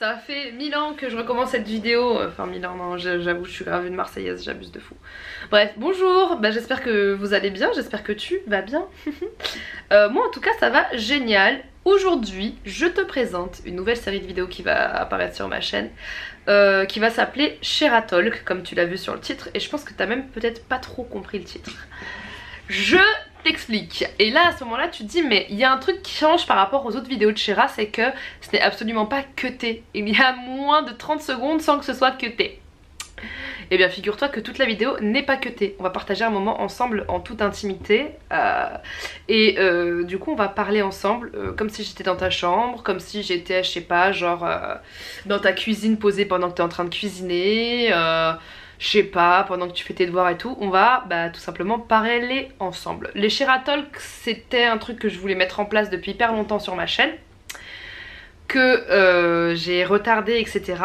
Ça fait 1000 ans que je recommence cette vidéo. Enfin 1000 ans, non, j'avoue, je suis grave une Marseillaise, j'abuse de fou. Bref, bonjour, j'espère que vous allez bien, j'espère que tu vas bien. Moi en tout cas ça va génial. Aujourd'hui, je te présente une nouvelle série de vidéos qui va apparaître sur ma chaîne, qui va s'appeler Sheratalk, comme tu l'as vu sur le titre, et je pense que t'as même peut-être pas trop compris le titre. Je t'explique. Et là à ce moment là tu te dis mais il y a un truc qui change par rapport aux autres vidéos de Shera, c'est que ce n'est absolument pas cuté. Il y a moins de 30 secondes sans que ce soit cuté. Et bien figure-toi que toute la vidéo n'est pas cutée. On va partager un moment ensemble en toute intimité du coup on va parler ensemble comme si j'étais dans ta chambre, comme si j'étais je sais pas genre dans ta cuisine posée pendant que tu es en train de cuisiner, je sais pas, pendant que tu fais tes devoirs et tout. On va tout simplement parler ensemble. Les Sheratalk, c'était un truc que je voulais mettre en place depuis hyper longtemps sur ma chaîne, que j'ai retardé, etc.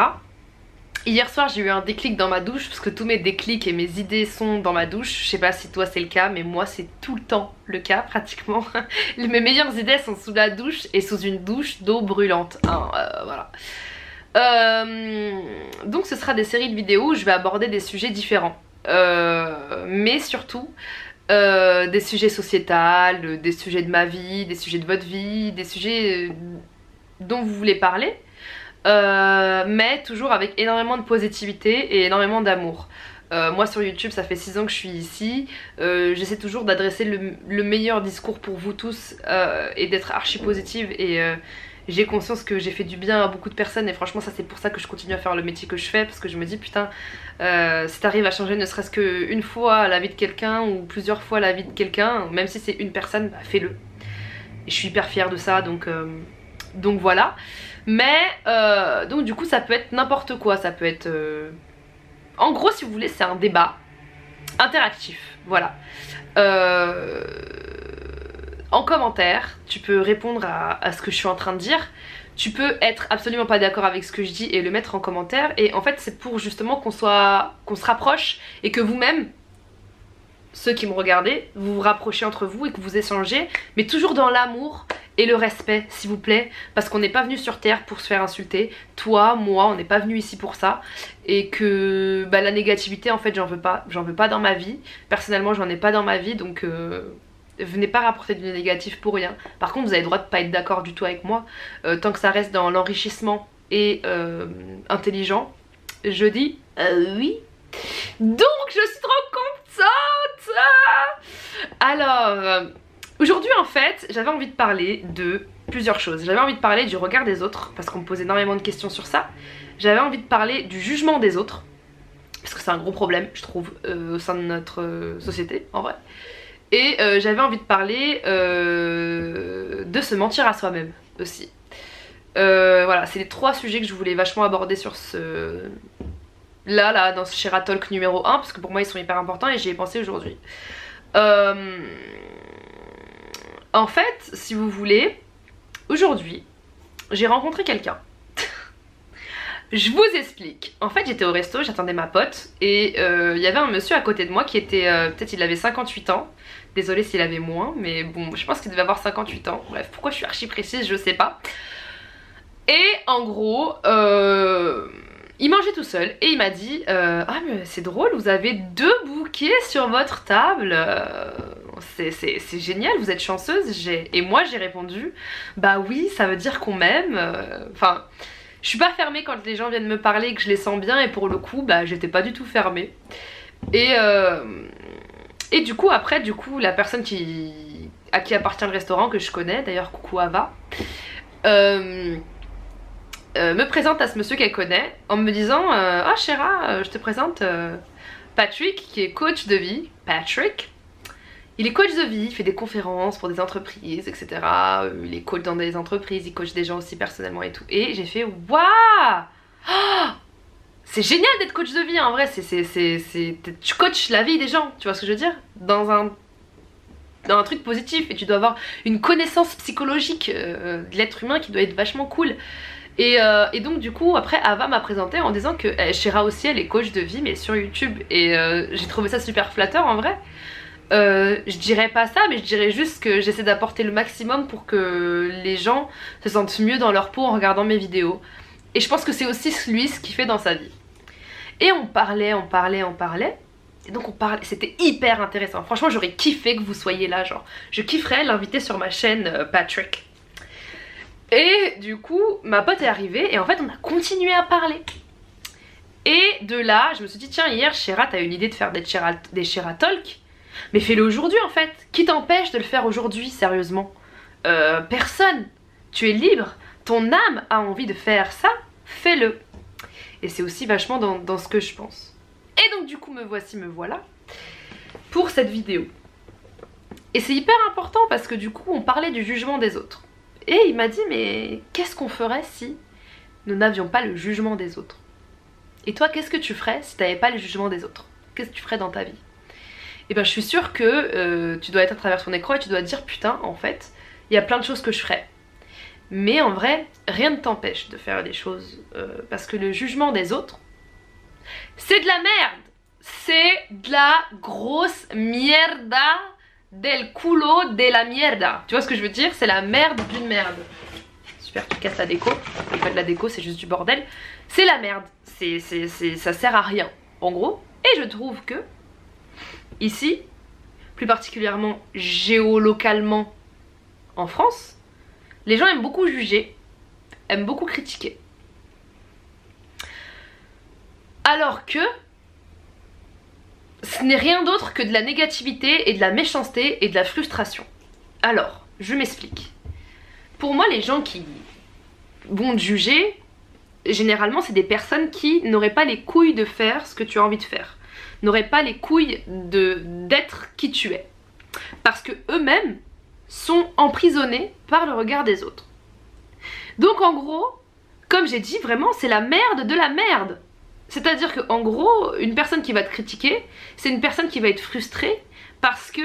Hier soir j'ai eu un déclic dans ma douche, parce que tous mes déclics et mes idées sont dans ma douche. Je sais pas si toi c'est le cas, mais moi c'est tout le temps le cas pratiquement. Mes meilleures idées sont sous la douche et sous une douche d'eau brûlante, hein, voilà. Donc ce sera des séries de vidéos où je vais aborder des sujets différents, mais surtout des sujets sociétals, des sujets de ma vie, des sujets de votre vie, des sujets dont vous voulez parler, mais toujours avec énormément de positivité et énormément d'amour. Moi sur YouTube ça fait 6 ans que je suis ici, j'essaie toujours d'adresser le meilleur discours pour vous tous, et d'être archi positive, et j'ai conscience que j'ai fait du bien à beaucoup de personnes, et franchement ça c'est pour ça que je continue à faire le métier que je fais, parce que je me dis putain, si t'arrives à changer ne serait-ce qu'une fois la vie de quelqu'un ou plusieurs fois la vie de quelqu'un, même si c'est une personne, fais-le. Et je suis hyper fière de ça, donc voilà. Mais donc du coup ça peut être n'importe quoi, ça peut être en gros si vous voulez c'est un débat interactif, voilà. En commentaire tu peux répondre à ce que je suis en train de dire, tu peux être absolument pas d'accord avec ce que je dis et le mettre en commentaire, et en fait c'est pour justement qu'on se rapproche, et que vous-même, ceux qui me regardez, vous vous rapprochez entre vous et que vous échangez, mais toujours dans l'amour et le respect s'il vous plaît, parce qu'on n'est pas venu sur terre pour se faire insulter. Toi, moi, on n'est pas venu ici pour ça, et que la négativité en fait j'en veux pas dans ma vie. Personnellement j'en ai pas dans ma vie, donc venez pas rapporter du négatif pour rien. Par contre vous avez le droit de pas être d'accord du tout avec moi, tant que ça reste dans l'enrichissement et intelligent, je dis oui. Donc je suis trop contente. Alors aujourd'hui en fait j'avais envie de parler de plusieurs choses. J'avais envie de parler du regard des autres, parce qu'on me pose énormément de questions sur ça. J'avais envie de parler du jugement des autres, parce que c'est un gros problème je trouve au sein de notre société en vrai. Et j'avais envie de parler de se mentir à soi-même aussi. Voilà, c'est les 3 sujets que je voulais vachement aborder sur ce... Là, dans ce Sheratalk numéro 1, parce que pour moi ils sont hyper importants et j'y ai pensé aujourd'hui. En fait, si vous voulez, aujourd'hui, j'ai rencontré quelqu'un. Je vous explique. En fait j'étais au resto, j'attendais ma pote, et il y avait un monsieur à côté de moi qui était, peut-être il avait 58 ans. Désolée s'il avait moins, mais bon, je pense qu'il devait avoir 58 ans. Bref, pourquoi je suis archi précise, je sais pas. Et en gros, il mangeait tout seul et il m'a dit ah mais c'est drôle, vous avez 2 bouquets sur votre table, c'est génial, vous êtes chanceuse. Et moi j'ai répondu bah oui, ça veut dire qu'on m'aime. Enfin, je suis pas fermée quand les gens viennent me parler et que je les sens bien, et pour le coup j'étais pas du tout fermée. Et du coup après la personne à qui appartient le restaurant, que je connais d'ailleurs, coucou Ava, me présente à ce monsieur qu'elle connaît en me disant ah Shera, je te présente Patrick, qui est coach de vie. Patrick, il est coach de vie, il fait des conférences pour des entreprises, etc. Il est coach dans des entreprises, il coach des gens aussi personnellement et tout. Et j'ai fait waouh, oh, c'est génial d'être coach de vie en vrai, tu coaches la vie des gens, tu vois ce que je veux dire, dans un truc positif, et tu dois avoir une connaissance psychologique de l'être humain qui doit être vachement cool. Et donc du coup après Ava m'a présenté en disant que Shera aussi elle est coach de vie, mais sur YouTube, et j'ai trouvé ça super flatteur en vrai. Je dirais pas ça, mais je dirais juste que j'essaie d'apporter le maximum pour que les gens se sentent mieux dans leur peau en regardant mes vidéos. Et je pense que c'est aussi lui ce qu'il fait dans sa vie. Et on parlait. Et donc on parlait, c'était hyper intéressant. Franchement, j'aurais kiffé que vous soyez là, genre. Je kifferais l'inviter sur ma chaîne Patrick. Et du coup, ma pote est arrivée et en fait, on a continué à parler. Et de là, je me suis dit, tiens, hier, Shera, t'as une idée de faire des Shera Talk, mais fais-le aujourd'hui en fait. Qui t'empêche de le faire aujourd'hui, sérieusement? Personne. Tu es libre. Ton âme a envie de faire ça, fais-le. Et c'est aussi vachement dans ce que je pense. Et donc du coup, me voilà pour cette vidéo. Et c'est hyper important parce que du coup, on parlait du jugement des autres. Et il m'a dit, mais qu'est-ce qu'on ferait si nous n'avions pas le jugement des autres? Et toi, qu'est-ce que tu ferais si tu n'avais pas le jugement des autres? Qu'est-ce que tu ferais dans ta vie? Et ben je suis sûre que tu dois être à travers ton écran et tu dois te dire, putain, en fait, il y a plein de choses que je ferais. Mais en vrai, rien ne t'empêche de faire des choses parce que le jugement des autres, c'est de la merde. C'est de la grosse mierda del culo de la mierda. Tu vois ce que je veux dire? C'est la merde d'une merde. Super, tu casses la déco. C'est pas de la déco, c'est juste du bordel. C'est la merde. Ça sert à rien, en gros. Et je trouve que, ici, plus particulièrement géolocalement en France, les gens aiment beaucoup juger, aiment beaucoup critiquer. Alors que ce n'est rien d'autre que de la négativité et de la méchanceté et de la frustration. Alors, je m'explique. Pour moi, les gens qui vont te juger, généralement, c'est des personnes qui n'auraient pas les couilles de faire ce que tu as envie de faire. N'auraient pas les couilles d'être qui tu es. Parce que eux-mêmes sont emprisonnés par le regard des autres. Donc en gros, comme j'ai dit, vraiment, c'est la merde de la merde. C'est-à-dire qu'en gros, une personne qui va te critiquer, c'est une personne qui va être frustrée parce que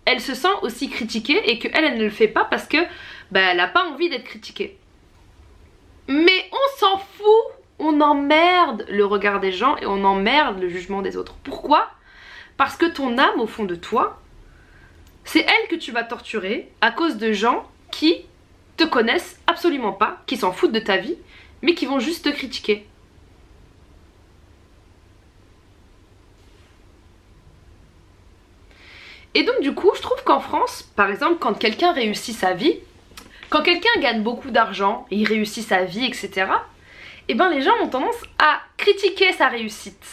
elle se sent aussi critiquée et qu'elle, elle ne le fait pas parce que elle n'a pas envie d'être critiquée. Mais on s'en fout, on emmerde le regard des gens et on emmerde le jugement des autres. Pourquoi? Parce que ton âme, au fond de toi, c'est elle que tu vas torturer à cause de gens qui te connaissent absolument pas, qui s'en foutent de ta vie, mais qui vont juste te critiquer. Et donc du coup, je trouve qu'en France, par exemple, quand quelqu'un réussit sa vie, quand quelqu'un gagne beaucoup d'argent et il réussit sa vie, etc., et ben les gens ont tendance à critiquer sa réussite.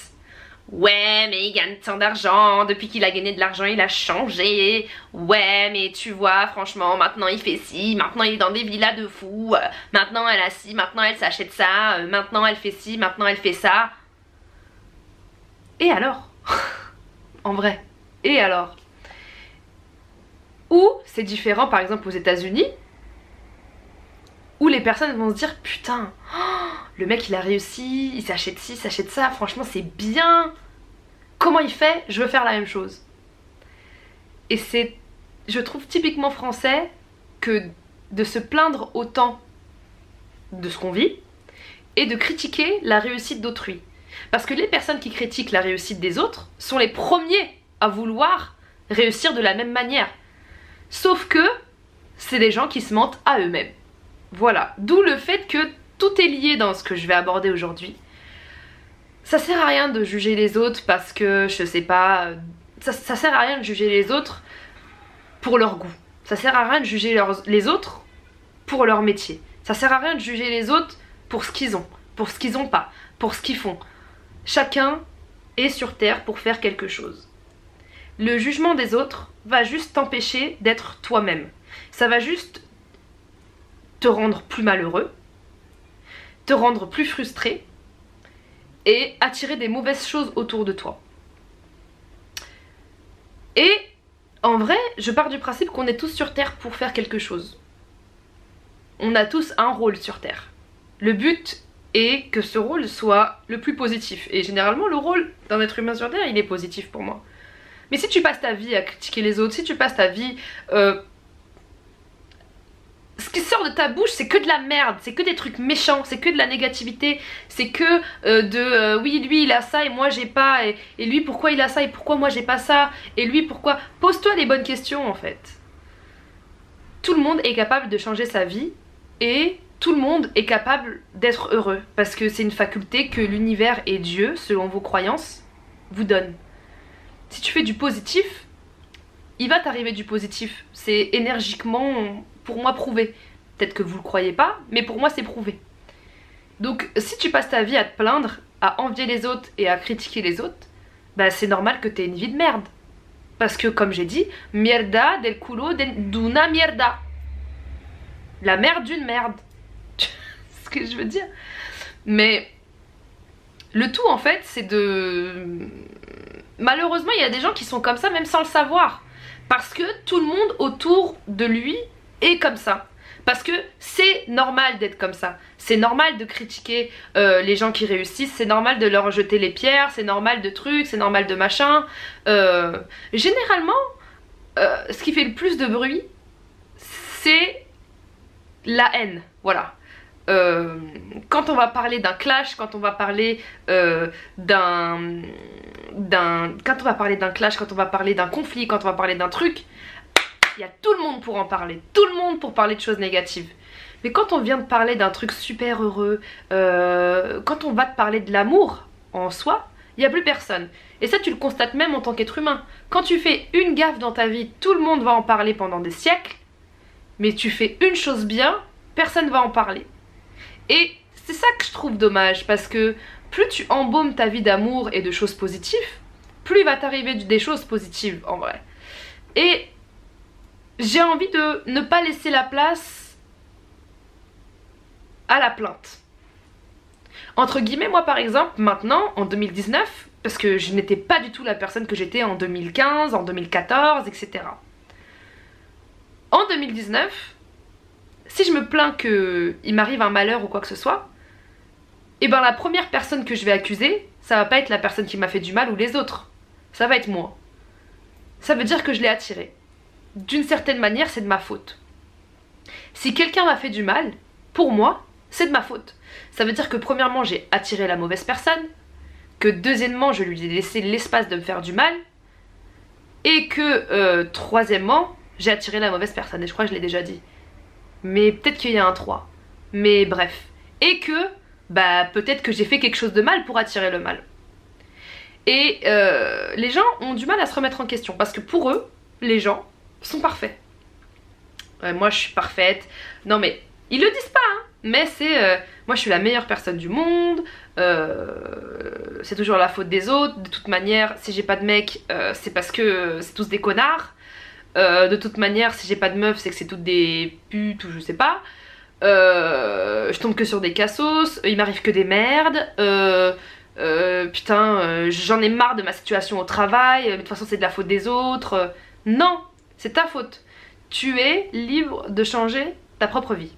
Ouais, mais il gagne tant d'argent, depuis qu'il a gagné de l'argent, il a changé. Ouais, mais tu vois, franchement, maintenant il fait ci, maintenant il est dans des villas de fous, maintenant elle a ci, maintenant elle s'achète ça, maintenant elle fait ci, maintenant elle fait ça. Et alors? En vrai, et alors? Ou c'est différent par exemple aux États-Unis, où les personnes vont se dire putain, le mec il a réussi, il s'achète ci, il s'achète ça, franchement c'est bien. Comment il fait? Je veux faire la même chose. Et c'est, je trouve typiquement français que de se plaindre autant de ce qu'on vit et de critiquer la réussite d'autrui. Parce que les personnes qui critiquent la réussite des autres sont les premiers à vouloir réussir de la même manière. Sauf que c'est des gens qui se mentent à eux-mêmes. Voilà, d'où le fait que tout est lié dans ce que je vais aborder aujourd'hui. Ça sert à rien de juger les autres parce que, je sais pas, ça sert à rien de juger les autres pour leur goût. Ça sert à rien de juger les autres pour leur métier. Ça sert à rien de juger les autres pour ce qu'ils ont, pour ce qu'ils ont pas, pour ce qu'ils font. Chacun est sur terre pour faire quelque chose. Le jugement des autres va juste t'empêcher d'être toi-même. Ça va juste te rendre plus malheureux, te rendre plus frustré et attirer des mauvaises choses autour de toi. Et en vrai, je pars du principe qu'on est tous sur Terre pour faire quelque chose. On a tous un rôle sur Terre. Le but est que ce rôle soit le plus positif. Et généralement, le rôle d'un être humain sur Terre, il est positif pour moi. Mais si tu passes ta vie à critiquer les autres, si tu passes ta vie... ce qui sort de ta bouche, c'est que de la merde, c'est que des trucs méchants, c'est que de la négativité, c'est que oui, lui il a ça et moi j'ai pas, et lui pourquoi il a ça et pourquoi moi j'ai pas ça, et lui pourquoi... Pose-toi les bonnes questions en fait. Tout le monde est capable de changer sa vie et tout le monde est capable d'être heureux. Parce que c'est une faculté que l'univers et Dieu, selon vos croyances, vous donnent. Si tu fais du positif, il va t'arriver du positif. C'est énergiquement, pour moi, prouvé. Peut-être que vous le croyez pas, mais pour moi, c'est prouvé. Donc, si tu passes ta vie à te plaindre, à envier les autres et à critiquer les autres, bah c'est normal que t'aies une vie de merde. Parce que, comme j'ai dit, mierda del culo d'una mierda. La merde d'une merde. C'est ce que je veux dire. Mais le tout, en fait, c'est de... Malheureusement, il y a des gens qui sont comme ça, même sans le savoir. Parce que tout le monde autour de lui est comme ça. Parce que c'est normal d'être comme ça. C'est normal de critiquer les gens qui réussissent. C'est normal de leur jeter les pierres. C'est normal de trucs. C'est normal de machin. Généralement, ce qui fait le plus de bruit, c'est la haine. Voilà. Quand on va parler d'un clash, quand on va parler d'un clash, quand on va parler d'un conflit, quand on va parler d'un truc, il y a tout le monde pour en parler, tout le monde pour parler de choses négatives. Mais quand on vient de parler d'un truc super heureux, quand on va te parler de l'amour en soi, il n'y a plus personne. Et ça, tu le constates même en tant qu'être humain. Quand tu fais une gaffe dans ta vie, tout le monde va en parler pendant des siècles. Mais tu fais une chose bien, personne ne va en parler. Et c'est ça que je trouve dommage, parce que plus tu embaumes ta vie d'amour et de choses positives, plus il va t'arriver des choses positives en vrai. Et j'ai envie de ne pas laisser la place à la plainte. Entre guillemets, moi par exemple, maintenant, en 2019, parce que je n'étais pas du tout la personne que j'étais en 2015, en 2014, etc. En 2019, si je me plains qu'il m'arrive un malheur ou quoi que ce soit, et ben la première personne que je vais accuser, ça va pas être la personne qui m'a fait du mal ou les autres. Ça va être moi. Ça veut dire que je l'ai attiré. D'une certaine manière, c'est de ma faute. Si quelqu'un m'a fait du mal, pour moi, c'est de ma faute. Ça veut dire que premièrement, j'ai attiré la mauvaise personne, que deuxièmement, je lui ai laissé l'espace de me faire du mal, et que troisièmement, j'ai attiré la mauvaise personne. Et je crois que je l'ai déjà dit. Mais peut-être qu'il y a un 3. Mais bref. Et que, bah peut-être que j'ai fait quelque chose de mal pour attirer le mal. Et les gens ont du mal à se remettre en question. Parce que pour eux, les gens sont parfaits. Moi je suis parfaite. Non mais, ils le disent pas hein. Mais c'est, moi je suis la meilleure personne du monde. C'est toujours la faute des autres. De toute manière, si j'ai pas de mec, c'est parce que c'est tous des connards. De toute manière, si j'ai pas de meuf, c'est que c'est toutes des putes ou je sais pas. Je tombe que sur des cassos, il m'arrive que des merdes. Putain, j'en ai marre de ma situation au travail. De toute façon, c'est de la faute des autres. Non, c'est ta faute. Tu es libre de changer ta propre vie.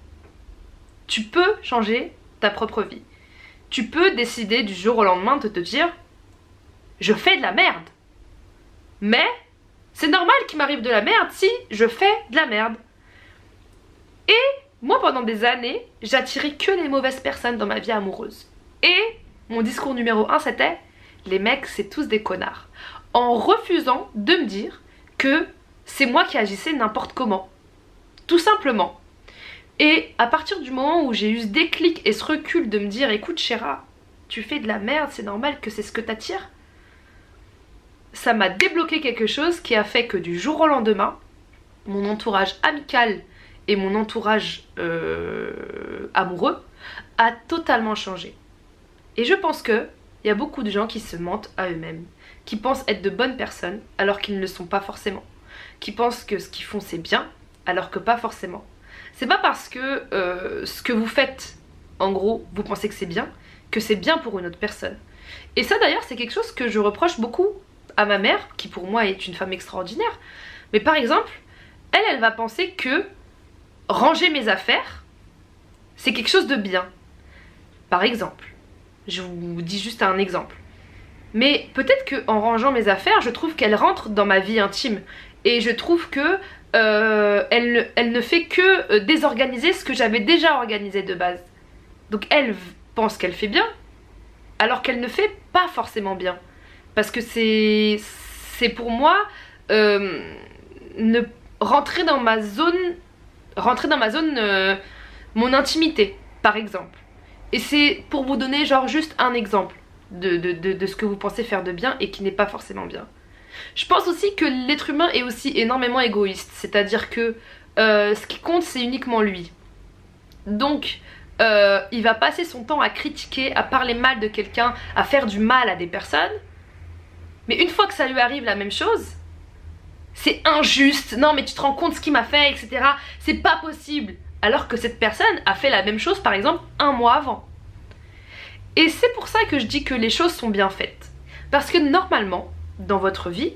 Tu peux changer ta propre vie. Tu peux décider du jour au lendemain de te dire je fais de la merde. Mais c'est normal qu'il m'arrive de la merde si je fais de la merde. Et moi pendant des années, j'attirais que les mauvaises personnes dans ma vie amoureuse. Et mon discours numéro 1 c'était les mecs c'est tous des connards. En refusant de me dire que c'est moi qui agissais n'importe comment. Tout simplement. Et à partir du moment où j'ai eu ce déclic et ce recul de me dire écoute Chéra, tu fais de la merde, c'est normal que c'est ce que t'attires. Ça m'a débloqué quelque chose qui a fait que du jour au lendemain, mon entourage amical et mon entourage amoureux a totalement changé. Et je pense qu'il y a beaucoup de gens qui se mentent à eux-mêmes, qui pensent être de bonnes personnes alors qu'ils ne le sont pas forcément, qui pensent que ce qu'ils font c'est bien alors que pas forcément. C'est pas parce que ce que vous faites, en gros, vous pensez que c'est bien pour une autre personne. Et ça d'ailleurs c'est quelque chose que je reproche beaucoup à ma mère, qui pour moi est une femme extraordinaire. Mais par exemple, elle va penser que ranger mes affaires, c'est quelque chose de bien. Par exemple, je vous dis juste un exemple. Mais peut-être qu'en rangeant mes affaires, je trouve qu'elle rentre dans ma vie intime. Et je trouve que elle ne fait que désorganiser ce que j'avais déjà organisé de base. Donc elle pense qu'elle fait bien, alors qu'elle ne fait pas forcément bien. Parce que c'est pour moi rentrer dans ma zone mon intimité, par exemple. Et c'est pour vous donner genre juste un exemple de ce que vous pensez faire de bien et qui n'est pas forcément bien. Je pense aussi que l'être humain est aussi énormément égoïste, c'est-à-dire que ce qui compte c'est uniquement lui. Donc il va passer son temps à critiquer, à parler mal de quelqu'un, à faire du mal à des personnes. Mais une fois que ça lui arrive la même chose, c'est injuste, non mais tu te rends compte ce qu'il m'a fait, etc. C'est pas possible. Alors que cette personne a fait la même chose par exemple un mois avant. Et c'est pour ça que je dis que les choses sont bien faites. Parce que normalement, dans votre vie,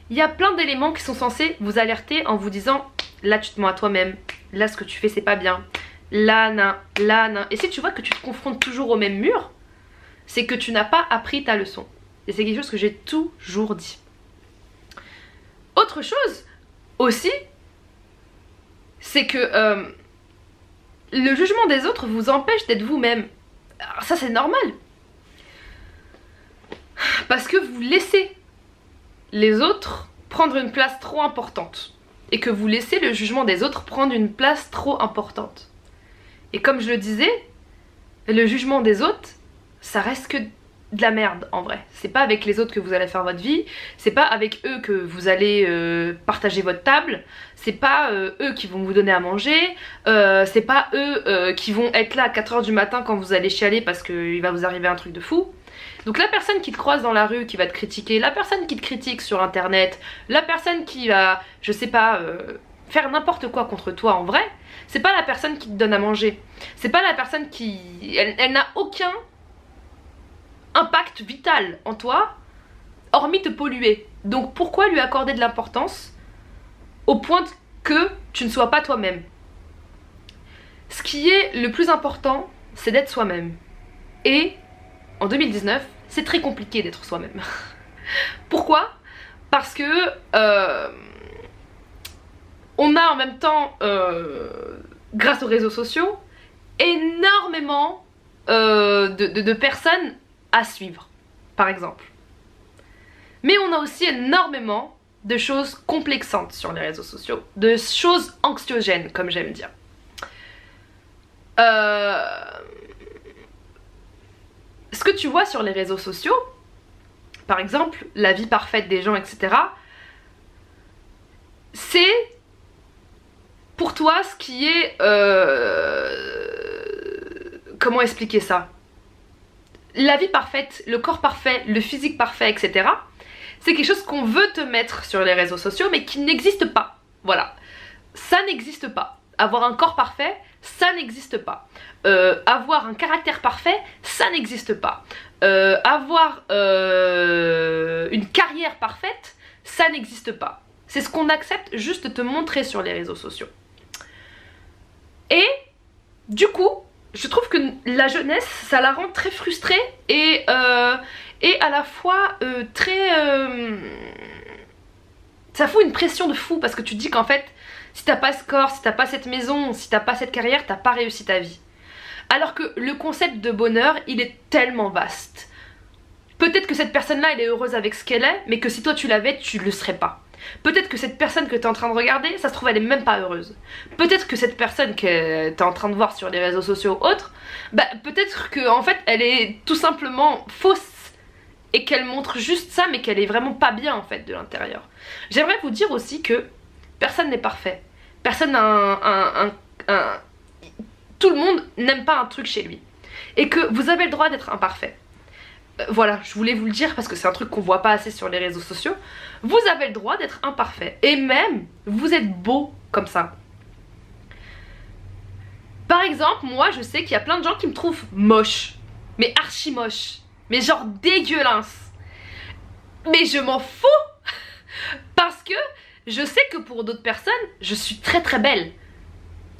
il y a plein d'éléments qui sont censés vous alerter en vous disant là tu te mens à toi-même, là ce que tu fais c'est pas bien, là nan, là nan. Et si tu vois que tu te confrontes toujours au même mur, c'est que tu n'as pas appris ta leçon. Et c'est quelque chose que j'ai toujours dit. Autre chose aussi, c'est que le jugement des autres vous empêche d'être vous-même. Alors ça c'est normal. Parce que vous laissez les autres prendre une place trop importante. Et que vous laissez le jugement des autres prendre une place trop importante. Et comme je le disais, le jugement des autres, ça reste que de la merde en vrai. C'est pas avec les autres que vous allez faire votre vie, c'est pas avec eux que vous allez partager votre table, c'est pas eux qui vont vous donner à manger, c'est pas eux qui vont être là à 4 h du matin quand vous allez chialer parce qu'il va vous arriver un truc de fou. Donc la personne qui te croise dans la rue, qui va te critiquer, la personne qui te critique sur internet, la personne qui va, je sais pas, faire n'importe quoi contre toi en vrai, c'est pas la personne qui te donne à manger. C'est pas la personne qui... Elle n'a aucun impact vital en toi, hormis te polluer. Donc pourquoi lui accorder de l'importance au point que tu ne sois pas toi-même? Ce qui est le plus important, c'est d'être soi-même. Et en 2019, c'est très compliqué d'être soi-même. Pourquoi? Parce que on a en même temps, grâce aux réseaux sociaux, énormément de personnes à suivre, par exemple. Mais on a aussi énormément de choses complexantes sur les réseaux sociaux, de choses anxiogènes, comme j'aime dire. Ce que tu vois sur les réseaux sociaux, par exemple, la vie parfaite des gens, etc., c'est pour toi ce qui est... comment expliquer ça? La vie parfaite, le corps parfait, le physique parfait, etc. C'est quelque chose qu'on veut te mettre sur les réseaux sociaux mais qui n'existe pas. Voilà, ça n'existe pas. Avoir un corps parfait, ça n'existe pas. Avoir un caractère parfait, ça n'existe pas. Avoir une carrière parfaite, ça n'existe pas. C'est ce qu'on accepte juste de te montrer sur les réseaux sociaux. Et du coup, je trouve que la jeunesse, ça la rend très frustrée et à la fois très... ça fout une pression de fou parce que tu te dis qu'en fait, si t'as pas ce corps, si t'as pas cette maison, si t'as pas cette carrière, t'as pas réussi ta vie. Alors que le concept de bonheur, il est tellement vaste. Peut-être que cette personne-là, elle est heureuse avec ce qu'elle est, mais que si toi tu l'avais, tu le serais pas. Peut-être que cette personne que tu es en train de regarder, ça se trouve elle est même pas heureuse. Peut-être que cette personne que tu es en train de voir sur les réseaux sociaux ou autres, bah peut-être que en fait elle est tout simplement fausse et qu'elle montre juste ça mais qu'elle est vraiment pas bien en fait de l'intérieur. J'aimerais vous dire aussi que personne n'est parfait. Personne n'a tout le monde n'aime pas un truc chez lui. Et que vous avez le droit d'être imparfait. Voilà, je voulais vous le dire parce que c'est un truc qu'on voit pas assez sur les réseaux sociaux. Vous avez le droit d'être imparfait. Et même, vous êtes beau comme ça. Par exemple, moi je sais qu'il y a plein de gens qui me trouvent moche. Mais archi moche. Mais genre dégueulasse. Mais je m'en fous. Parce que je sais que pour d'autres personnes, je suis très très belle.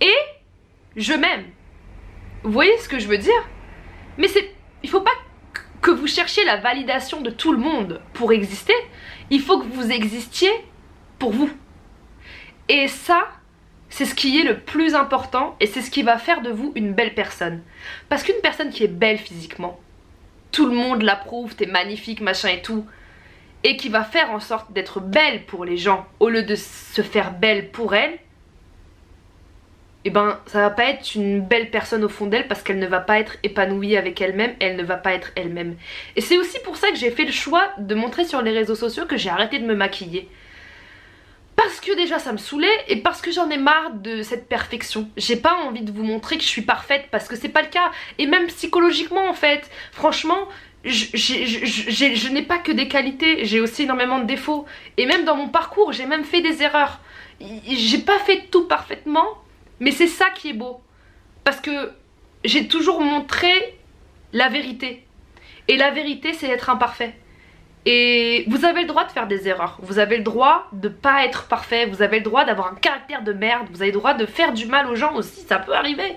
Et je m'aime. Vous voyez ce que je veux dire? Mais c'est... il faut pas que vous cherchiez la validation de tout le monde pour exister. Il faut que vous existiez pour vous. Et ça, c'est ce qui est le plus important et c'est ce qui va faire de vous une belle personne. Parce qu'une personne qui est belle physiquement, tout le monde l'approuve, t'es magnifique, machin et tout, et qui va faire en sorte d'être belle pour les gens au lieu de se faire belle pour elle, et ben ça va pas être une belle personne au fond d'elle parce qu'elle ne va pas être épanouie avec elle-même, elle ne va pas être elle-même. Et c'est aussi pour ça que j'ai fait le choix de montrer sur les réseaux sociaux que j'ai arrêté de me maquiller. Parce que déjà ça me saoulait et parce que j'en ai marre de cette perfection. J'ai pas envie de vous montrer que je suis parfaite parce que c'est pas le cas. Et même psychologiquement en fait, franchement, je n'ai pas que des qualités, j'ai aussi énormément de défauts. Et même dans mon parcours, j'ai même fait des erreurs. J'ai pas fait tout parfaitement, mais c'est ça qui est beau. Parce que j'ai toujours montré la vérité. Et la vérité, c'est d'être imparfait. Et vous avez le droit de faire des erreurs. Vous avez le droit de pas être parfait. Vous avez le droit d'avoir un caractère de merde. Vous avez le droit de faire du mal aux gens aussi. Ça peut arriver.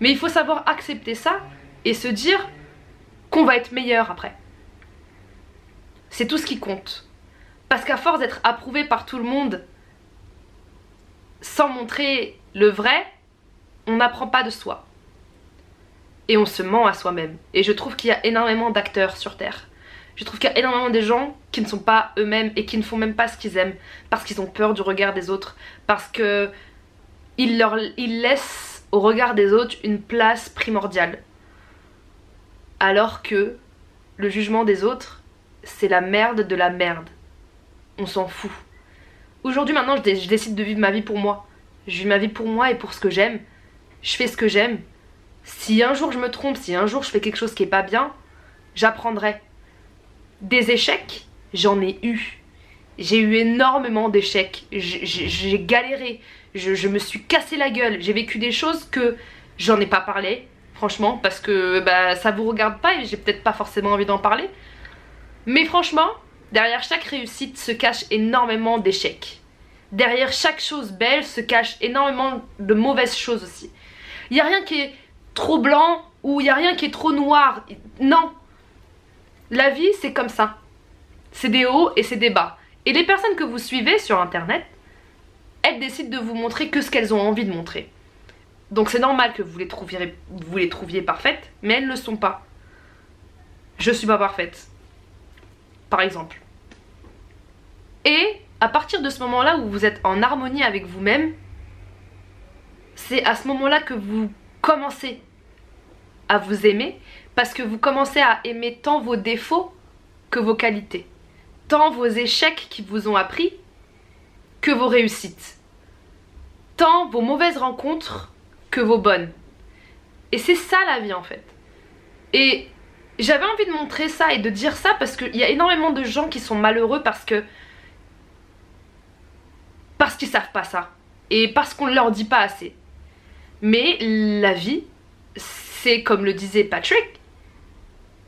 Mais il faut savoir accepter ça et se dire qu'on va être meilleur après. C'est tout ce qui compte. Parce qu'à force d'être approuvé par tout le monde sans montrer le vrai, on n'apprend pas de soi. Et on se ment à soi-même. Et je trouve qu'il y a énormément d'acteurs sur Terre. Je trouve qu'il y a énormément de gens qui ne sont pas eux-mêmes et qui ne font même pas ce qu'ils aiment. Parce qu'ils ont peur du regard des autres. Parce que ils laissent au regard des autres une place primordiale. Alors que le jugement des autres, c'est la merde de la merde. On s'en fout. Aujourd'hui, maintenant, je décide de vivre ma vie pour moi. Je vis ma vie pour moi et pour ce que j'aime. Je fais ce que j'aime. Si un jour je me trompe, si un jour je fais quelque chose qui est pas bien, j'apprendrai. Des échecs, j'en ai eu. J'ai eu énormément d'échecs. J'ai galéré. Je me suis cassé la gueule. J'ai vécu des choses que j'en ai pas parlé, franchement, parce que bah, ça vous regarde pas et j'ai peut-être pas forcément envie d'en parler. Mais franchement, derrière chaque réussite se cache énormément d'échecs. Derrière chaque chose belle se cache énormément de mauvaises choses aussi. Il n'y a rien qui est trop blanc ou il n'y a rien qui est trop noir. Non. La vie, c'est comme ça. C'est des hauts et c'est des bas. Et les personnes que vous suivez sur internet, elles décident de vous montrer que ce qu'elles ont envie de montrer. Donc c'est normal que vous les trouviez parfaites, mais elles ne le sont pas. Je suis pas parfaite. Par exemple. Et à partir de ce moment-là où vous êtes en harmonie avec vous-même, c'est à ce moment-là que vous commencez à vous aimer, parce que vous commencez à aimer tant vos défauts que vos qualités, tant vos échecs qui vous ont appris que vos réussites, tant vos mauvaises rencontres que vos bonnes. Et c'est ça la vie en fait. Et j'avais envie de montrer ça et de dire ça parce qu'il y a énormément de gens qui sont malheureux parce qu'ils savent pas ça et parce qu'on ne leur dit pas assez. Mais la vie, c'est comme le disait Patrick,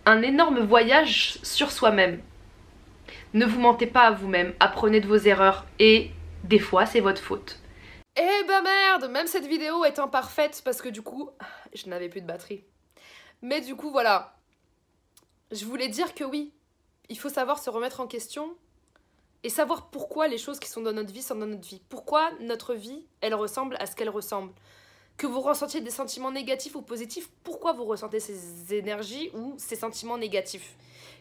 un énorme voyage sur soi-même. Ne vous mentez pas à vous-même, apprenez de vos erreurs et des fois c'est votre faute. Eh ben merde, même cette vidéo est imparfaite parce que du coup, je n'avais plus de batterie. Mais du coup voilà, je voulais dire que oui, il faut savoir se remettre en question et savoir pourquoi les choses qui sont dans notre vie sont dans notre vie. Pourquoi notre vie, elle ressemble à ce qu'elle ressemble. Que vous ressentiez des sentiments négatifs ou positifs, pourquoi vous ressentez ces énergies ou ces sentiments négatifs?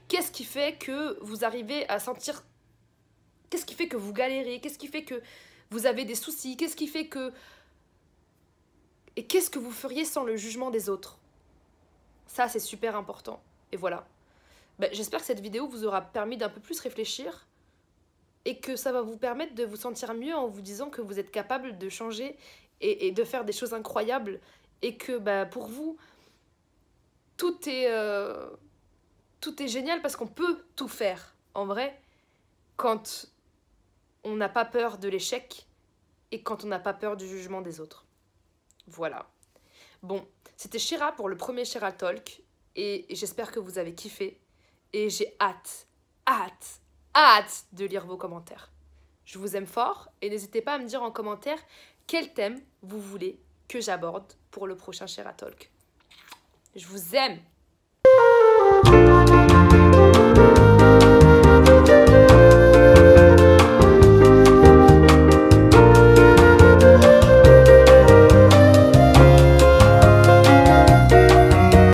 Qu'est-ce qui fait que vous arrivez à sentir... Qu'est-ce qui fait que vous galérez? Qu'est-ce qui fait que vous avez des soucis? Qu'est-ce qui fait que... Et qu'est-ce que vous feriez sans le jugement des autres? Ça, c'est super important. Et voilà. Ben, j'espère que cette vidéo vous aura permis d'un peu plus réfléchir et que ça va vous permettre de vous sentir mieux en vous disant que vous êtes capable de changer et de faire des choses incroyables et que bah, pour vous, tout est génial parce qu'on peut tout faire, en vrai, quand on n'a pas peur de l'échec et quand on n'a pas peur du jugement des autres. Voilà. Bon, c'était Shira pour le premier Shira Talk et j'espère que vous avez kiffé et j'ai hâte de lire vos commentaires. Je vous aime fort et n'hésitez pas à me dire en commentaire quel thème vous voulez que j'aborde pour le prochain Shira Talk. Je vous aime!